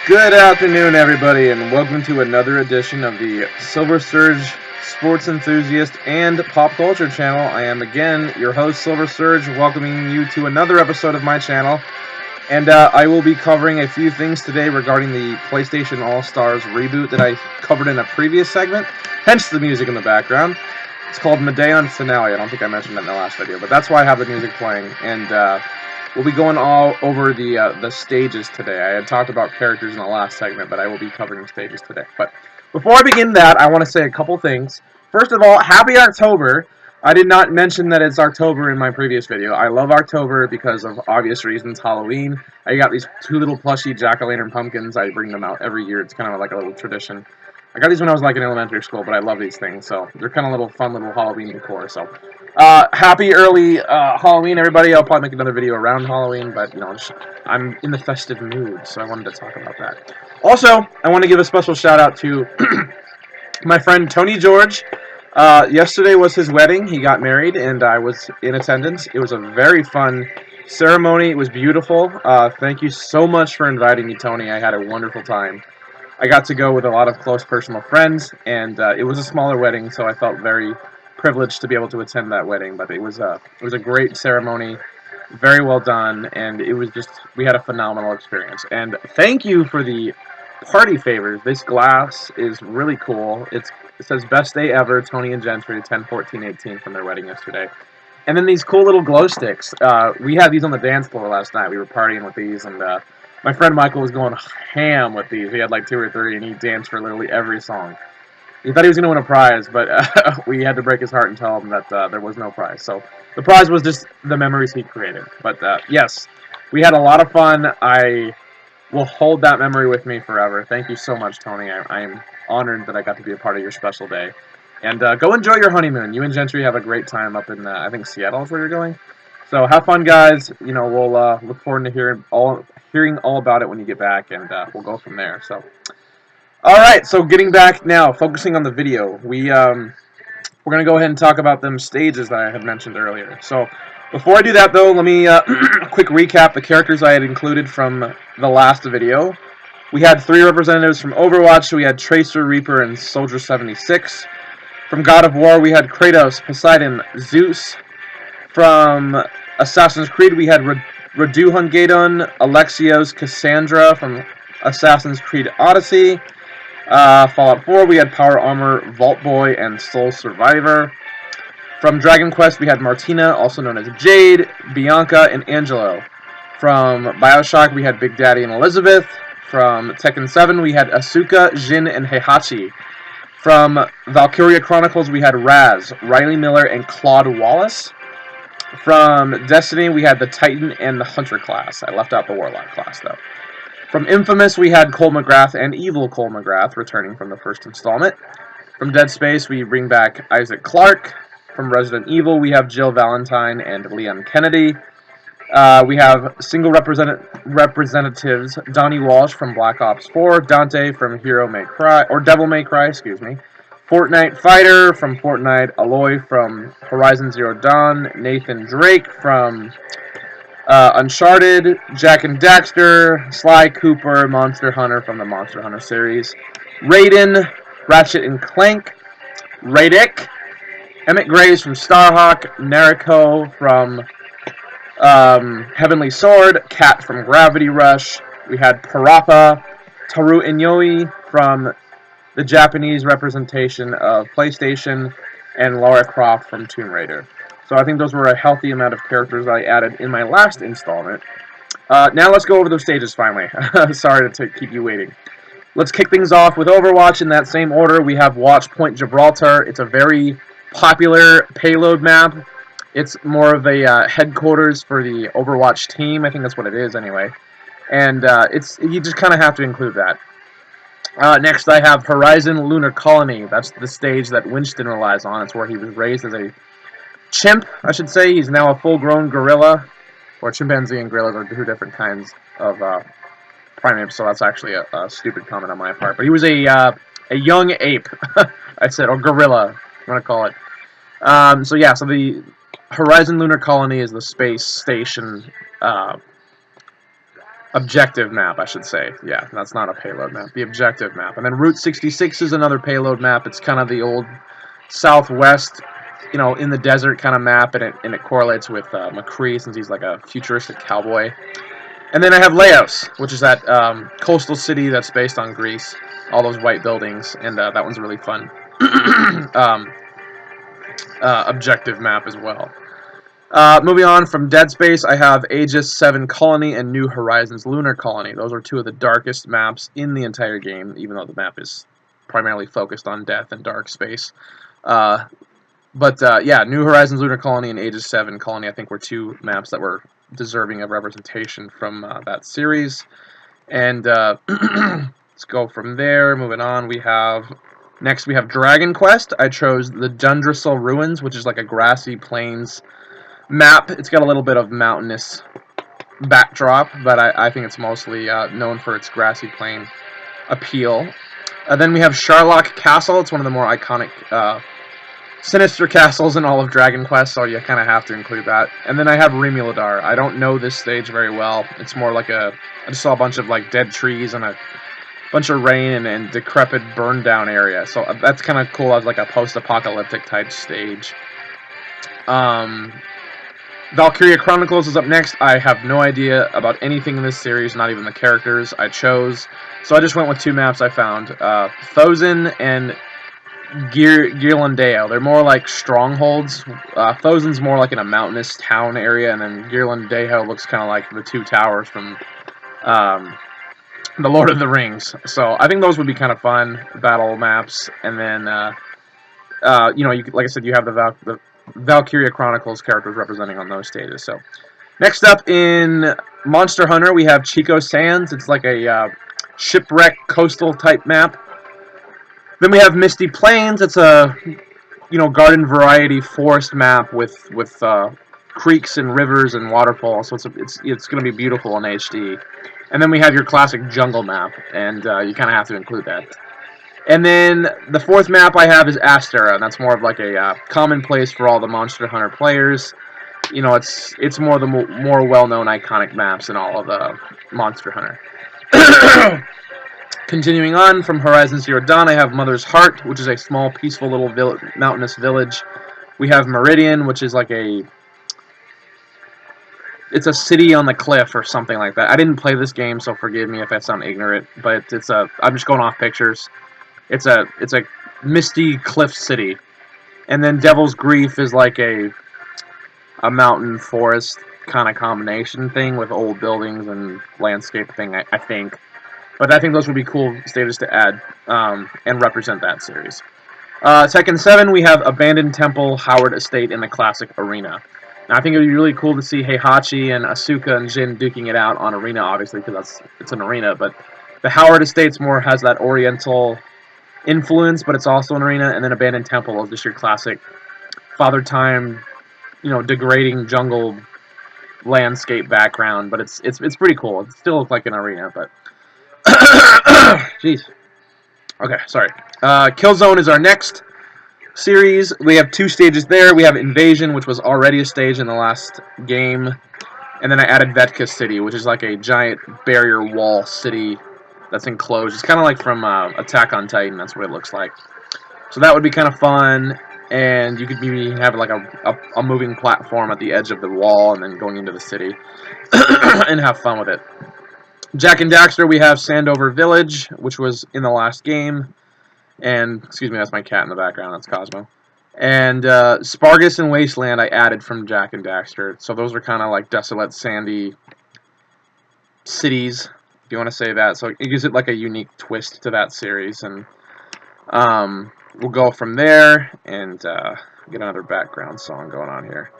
Good afternoon, everybody, and welcome to another edition of the Silver Surge Sports Enthusiast and Pop Culture channel. I am again your host, Silver Surge, welcoming you to another episode of my channel. And I will be covering a few things today regarding the PlayStation All-Stars reboot that I covered in a previous segment, hence the music in the background. It's called Medeon Finale. I don't think I mentioned that in the last video, but that's why I have the music playing. And we'll be going all over the stages today. I had talked about characters in the last segment, but I will be covering the stages today. But before I begin that, I want to say a couple things. First of all, happy October! I did not mention that it's October in my previous video. I love October because of obvious reasons. Halloween. I got these two little plushy jack-o'-lantern pumpkins. I bring them out every year. It's kind of like a little tradition. I got these when I was like in elementary school, but I love these things. So they're kind of little fun little Halloween decor. So happy early Halloween, everybody. I'll probably make another video around Halloween, but you know, I'm in the festive mood, so I wanted to talk about that. Also, I want to give a special shout out to my friend Tony George. Yesterday was his wedding. He got married, and I was in attendance. It was a very fun ceremony. It was beautiful. Thank you so much for inviting me, Tony. I had a wonderful time. I got to go with a lot of close personal friends, and it was a smaller wedding, so I felt very privileged to be able to attend that wedding. But it was a great ceremony, very well done, and we had a phenomenal experience. And thank you for the party favors. This glass is really cool. It says "Best Day Ever, Tony and Gentry, 10/14/18" from their wedding yesterday. And then these cool little glow sticks. We had these on the dance floor last night. We were partying with these, and my friend Michael was going ham with these. He had like 2 or 3, and he danced for literally every song. He thought he was going to win a prize, but we had to break his heart and tell him that there was no prize. So the prize was just the memories he created. But yes, we had a lot of fun. I will hold that memory with me forever. Thank you so much, Tony. I am honored that I got to be a part of your special day. And go enjoy your honeymoon. You and Gentry have a great time up in, I think, Seattle is where you're going. So have fun, guys. You know, we'll look forward to hearing all about it when you get back, and we'll go from there. So, all right. So getting back now, focusing on the video, we're gonna go ahead and talk about them stages that I had mentioned earlier. So before I do that, though, let me quick recap the characters I had included from the last video. We had 3 representatives from Overwatch. We had Tracer, Reaper, and Soldier 76. From God of War, we had Kratos, Poseidon, Zeus. From Assassin's Creed, we had Raduhungadon, Alexios, Cassandra from Assassin's Creed Odyssey. Fallout 4, we had Power Armor, Vault Boy, and Soul Survivor. From Dragon Quest, we had Martina, also known as Jade, Bianca, and Angelo. From Bioshock, we had Big Daddy and Elizabeth. From Tekken 7, we had Asuka, Jin, and Heihachi. From Valkyria Chronicles, we had Raz, Riley Miller, and Claude Wallace. From Destiny, we had the Titan and the Hunter class. I left out the Warlock class, though. From Infamous, we had Cole McGrath and Evil Cole McGrath, returning from the first installment. From Dead Space, we bring back Isaac Clarke. From Resident Evil, we have Jill Valentine and Leon Kennedy. We have single representatives, Donnie Walsh from Black Ops 4, Dante from Devil May Cry, excuse me. Fortnite Fighter from Fortnite, Aloy from Horizon Zero Dawn, Nathan Drake from Uncharted, Jack and Daxter, Sly Cooper, Monster Hunter from the Monster Hunter series, Raiden, Ratchet and Clank, Radic, Emmett Graves from Starhawk, Nariko from Heavenly Sword, Kat from Gravity Rush. We had Parappa, Toru Inouye from the Japanese representation of PlayStation, and Lara Croft from Tomb Raider. So I think those were a healthy amount of characters I added in my last installment. Now let's go over those stages finally. Sorry to keep you waiting. Let's kick things off with Overwatch in that same order. We have Watch Point Gibraltar. It's a very popular payload map. It's more of a headquarters for the Overwatch team. I think that's what it is anyway. And you just kind of have to include that. Next, I have Horizon Lunar Colony. That's the stage that Winston relies on. It's where he was raised as a chimp, I should say. He's now a full-grown gorilla. Or chimpanzee and gorillas are 2 different kinds of primates, so that's actually a stupid comment on my part. But he was a young ape, I said, or gorilla, I'm going to call it. So the Horizon Lunar Colony is the space station objective map, I should say. Yeah, that's not a payload map. The objective map. And then Route 66 is another payload map. It's kind of the old Southwest, in the desert kind of map, and it correlates with McCree since he's like a futuristic cowboy. And then I have Laos, which is that coastal city that's based on Greece. All those white buildings, and that one's really fun. Objective map as well. Moving on from Dead Space, I have Aegis 7 Colony and New Horizons Lunar Colony. Those are two of the darkest maps in the entire game, even though the map is primarily focused on death and dark space. Yeah, New Horizons Lunar Colony and Aegis 7 Colony, I think, were two maps that were deserving of representation from that series. And let's go from there. Moving on, next we have Dragon Quest. I chose the Dundrasil Ruins, which is like a grassy plains map. It's got a little bit of mountainous backdrop, but I think it's mostly known for its grassy plain appeal. Then we have Sharlock Castle. It's one of the more iconic sinister castles in all of Dragon Quest, so you kind of have to include that. And then I have Remuladar. I don't know this stage very well. It's more like I just saw a bunch of like dead trees and a bunch of rain and decrepit burned down area. So that's kind of cool as like a post-apocalyptic type stage. Valkyria Chronicles is up next. I have no idea about anything in this series, not even the characters I chose. So I just went with two maps I found. Thozen and Ghirlandaio. They're more like strongholds. Thozen's more like in a mountainous town area, and then Ghirlandaio looks kind of like the two towers from The Lord of the Rings. So I think those would be kind of fun battle maps. And then, like I said, you have the Valkyria Chronicles characters representing on those stages. So next up in Monster Hunter, we have Chico Sands. It's like a shipwreck coastal type map. Then we have Misty Plains. It's a garden variety forest map with creeks and rivers and waterfalls. So it's going to be beautiful in HD. And then we have your classic jungle map, and you kind of have to include that. And then the fourth map I have is Astera, and that's more of like a commonplace for all the Monster Hunter players. It's more the more well-known iconic maps in all of the Monster Hunter. Continuing on from Horizon Zero Dawn, I have Mother's Heart, which is a small, peaceful little mountainous village. We have Meridian, which is like it's a city on the cliff or something like that. I didn't play this game, so forgive me if I sound ignorant, but I'm just going off pictures. It's a misty cliff city. And then Devil's Grief is like a mountain forest kind of combination thing with old buildings and landscape thing, I think. But I think those would be cool stages to add and represent that series. Tekken 7, we have Abandoned Temple, Howard Estate, in the classic arena. Now, I think it would be really cool to see Heihachi and Asuka and Jin duking it out on arena, obviously, because it's an arena. But the Howard Estate's more has that oriental influence, but it's also an arena. And then Abandoned Temple is just your classic Father Time, degrading jungle landscape background. But it's pretty cool. It still looks like an arena, but jeez. Okay, sorry. Killzone is our next series. We have two stages there. We have Invasion, which was already a stage in the last game. And then I added Vetka City, which is like a giant barrier wall city that's enclosed. It's kind of like from Attack on Titan. That's what it looks like. So that would be kind of fun. And you could maybe have like a moving platform at the edge of the wall and then going into the city and have fun with it. Jak and Daxter, we have Sandover Village, which was in the last game. And, excuse me, that's my cat in the background. That's Cosmo. And Spargus and Wasteland I added from Jak and Daxter. So those are kind of like desolate, sandy cities, if you want to say that. So it gives it like a unique twist to that series. And we'll go from there and get another background song going on here.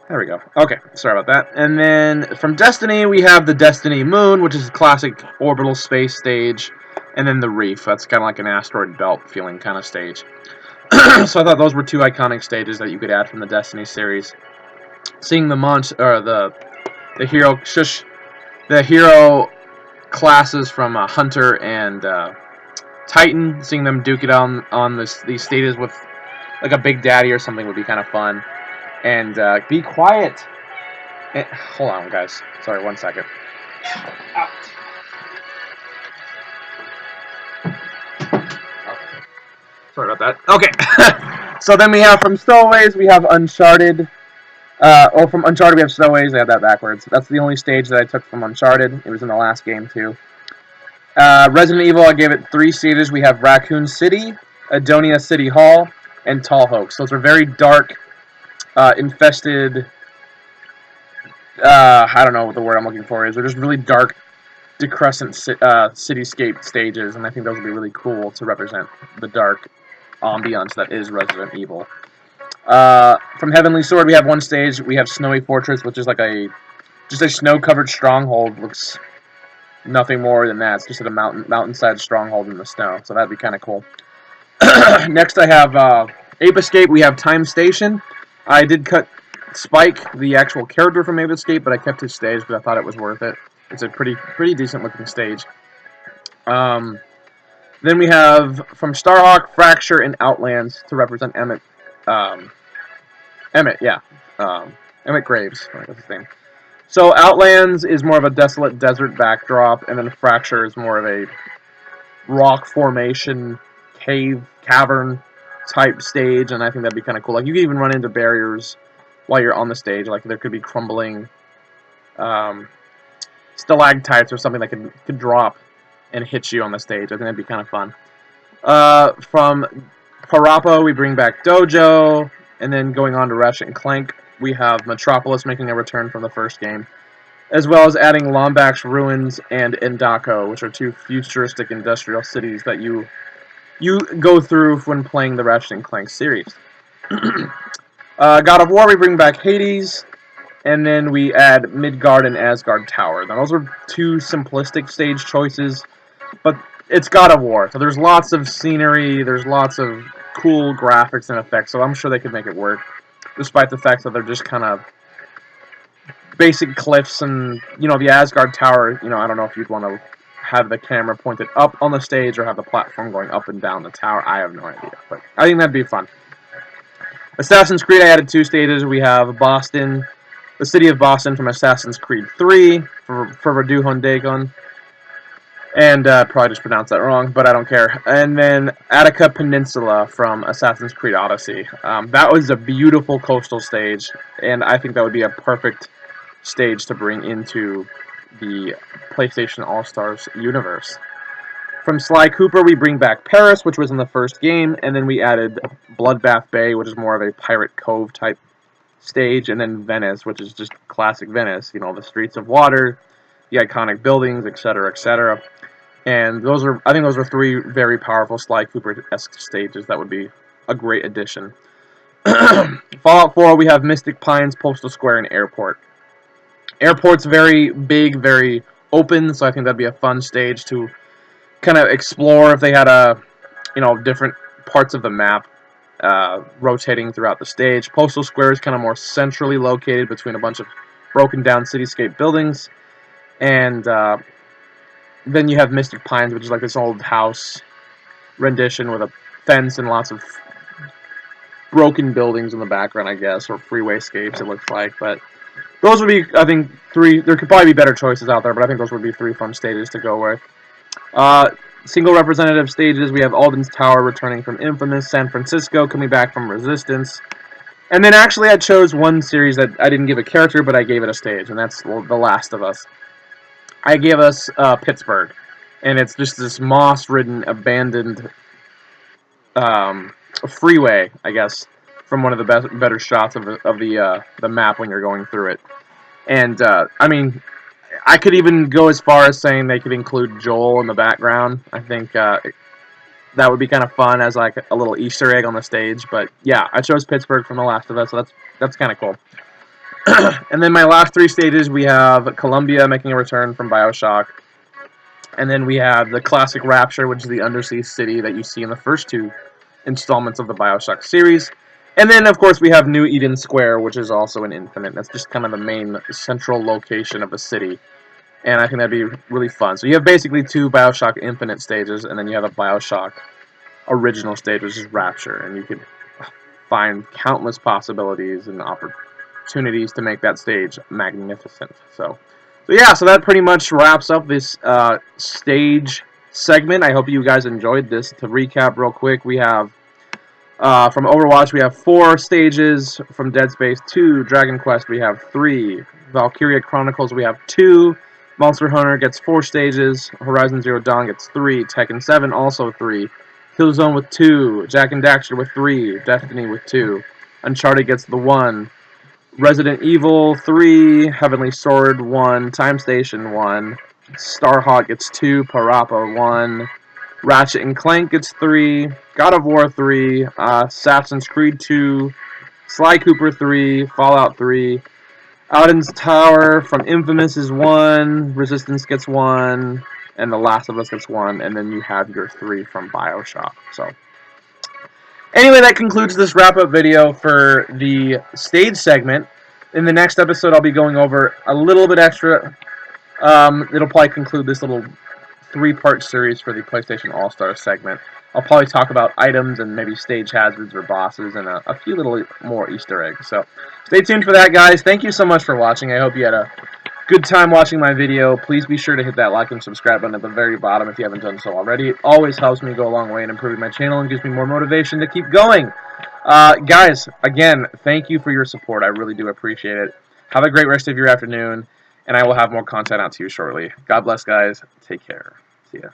There we go. Okay, sorry about that. And then from Destiny, we have the Destiny Moon, which is a classic orbital space stage. And then the Reef. That's kind of like an asteroid belt feeling kind of stage. So I thought those were two iconic stages that you could add from the Destiny series. Seeing the hero classes from Hunter and Titan, seeing them duke it on these stages with like a Big Daddy or something would be kind of fun. And be quiet. Hold on, guys. Sorry, 1 second. Sorry about that. Okay. So then we have from Stowaways, we have Uncharted. Or from Uncharted, we have Stowaways. I have that backwards. That's the only stage that I took from Uncharted. It was in the last game, too. Resident Evil, I gave it 3 stages. We have Raccoon City, Adonia City Hall, and Tall Oaks. Those are very dark, infested. I don't know what the word I'm looking for is. They're just really dark, decrescent cityscape stages, and I think those would be really cool to represent the dark ambiance that is Resident Evil. From Heavenly Sword, we have 1 stage. We have Snowy Fortress, which is like just a snow-covered stronghold. Looks nothing more than that. It's just a mountainside stronghold in the snow, so that'd be kind of cool. Next, I have Ape Escape. We have Time Station. I did cut Spike, the actual character from Ape Escape, but I kept his stage because I thought it was worth it. It's a pretty decent looking stage. Then we have from Starhawk, Fracture, and Outlands to represent Emmett. Emmett Graves. I think that's his name. So Outlands is more of a desolate desert backdrop, and then Fracture is more of a rock formation, cavern type stage, and I think that'd be kind of cool. Like, you could even run into barriers while you're on the stage. Like, there could be crumbling stalactites or something that could drop and hit you on the stage. I think that'd be kind of fun. From Parappa, we bring back Dojo, and then going on to Ratchet and Clank, we have Metropolis making a return from the first game, as well as adding Lombax Ruins and Endako, which are 2 futuristic industrial cities that you go through when playing the Ratchet and Clank series. God of War, we bring back Hades, and then we add Midgard and Asgard Tower. Now, those are 2 simplistic stage choices, but it's God of War, so there's lots of scenery, there's lots of cool graphics and effects, so I'm sure they could make it work, despite the fact that they're just kind of basic cliffs. And, the Asgard Tower, I don't know if you'd want to have the camera pointed up on the stage or have the platform going up and down the tower. I have no idea, but I think that'd be fun. Assassin's Creed, I added 2 stages. We have Boston, the city of Boston from Assassin's Creed 3 for Verdu Hondegon. And probably just pronounced that wrong, but I don't care. And then Attica Peninsula from Assassin's Creed Odyssey. That was a beautiful coastal stage, and I think that would be a perfect stage to bring into the PlayStation All-Stars universe. From Sly Cooper, we bring back Paris, which was in the first game, and then we added Bloodbath Bay, which is more of a Pirate Cove type stage, and then Venice, which is just classic Venice. The streets of water, the iconic buildings, etc., etc. And I think those are 3 very powerful Sly Cooper-esque stages that would be a great addition. Fallout 4, we have Mystic Pines, Postal Square, and Airport. Airport's very big, very open, so I think that'd be a fun stage to kind of explore if they had different parts of the map rotating throughout the stage. Postal Square is kind of more centrally located between a bunch of broken down cityscape buildings. And then you have Mystic Pines, which is like this old house rendition with a fence and lots of broken buildings in the background, I guess, or freewayscapes, it looks like. But those would be, I think, 3. There could probably be better choices out there, but I think those would be 3 fun stages to go with. Single representative stages, we have Alden's Tower returning from Infamous, San Francisco coming back from Resistance. And then actually I chose one series that I didn't give a character, but I gave it a stage, and that's The Last of Us. I gave us Pittsburgh, and it's just this moss-ridden, abandoned freeway, I guess, from one of the better shots of the map when you're going through it. And, I mean, I could even go as far as saying they could include Joel in the background. I think that would be kind of fun as like a little Easter egg on the stage. But yeah, I chose Pittsburgh from The Last of Us, so that's kind of cool. And then my last 3 stages, we have Columbia making a return from BioShock. And then we have the classic Rapture, which is the undersea city that you see in the first 2 installments of the BioShock series. And then, of course, we have New Eden Square, which is also an Infinite. That's just kind of the main central location of the city. And I think that'd be really fun. So you have basically 2 BioShock Infinite stages, and then you have a BioShock original stage, which is Rapture. And you could find countless possibilities and opportunities to make that stage magnificent. So But yeah, so that pretty much wraps up this stage segment. I hope you guys enjoyed this. To recap real quick, we have from Overwatch, we have 4 stages. From Dead Space 2, Dragon Quest, we have 3. Valkyria Chronicles, we have 2. Monster Hunter gets 4 stages. Horizon Zero Dawn gets 3. Tekken 7 also 3. Killzone with 2. Jak and Daxter with 3. Destiny with 2. Uncharted gets the 1. Resident Evil 3. Heavenly Sword 1. Time Station 1. Starhawk gets 2. Parappa 1. Ratchet and Clank gets 3, God of War 3, Assassin's Creed 2, Sly Cooper 3, Fallout 3, Odin's Tower from Infamous is 1, Resistance gets 1, and The Last of Us gets 1, and then you have your 3 from BioShock. So, anyway, that concludes this wrap-up video for the stage segment. In the next episode, I'll be going over a little bit extra. It'll probably conclude this little 3-part series for the PlayStation All-Star segment. I'll probably talk about items and maybe stage hazards or bosses and a few little more Easter eggs. So stay tuned for that, guys. Thank you so much for watching. I hope you had a good time watching my video. Please be sure to hit that like and subscribe button at the very bottom if you haven't done so already. It always helps me go a long way in improving my channel and gives me more motivation to keep going. Guys, again, thank you for your support. I really do appreciate it. Have a great rest of your afternoon, and I will have more content out to you shortly. God bless, guys. Take care. See ya.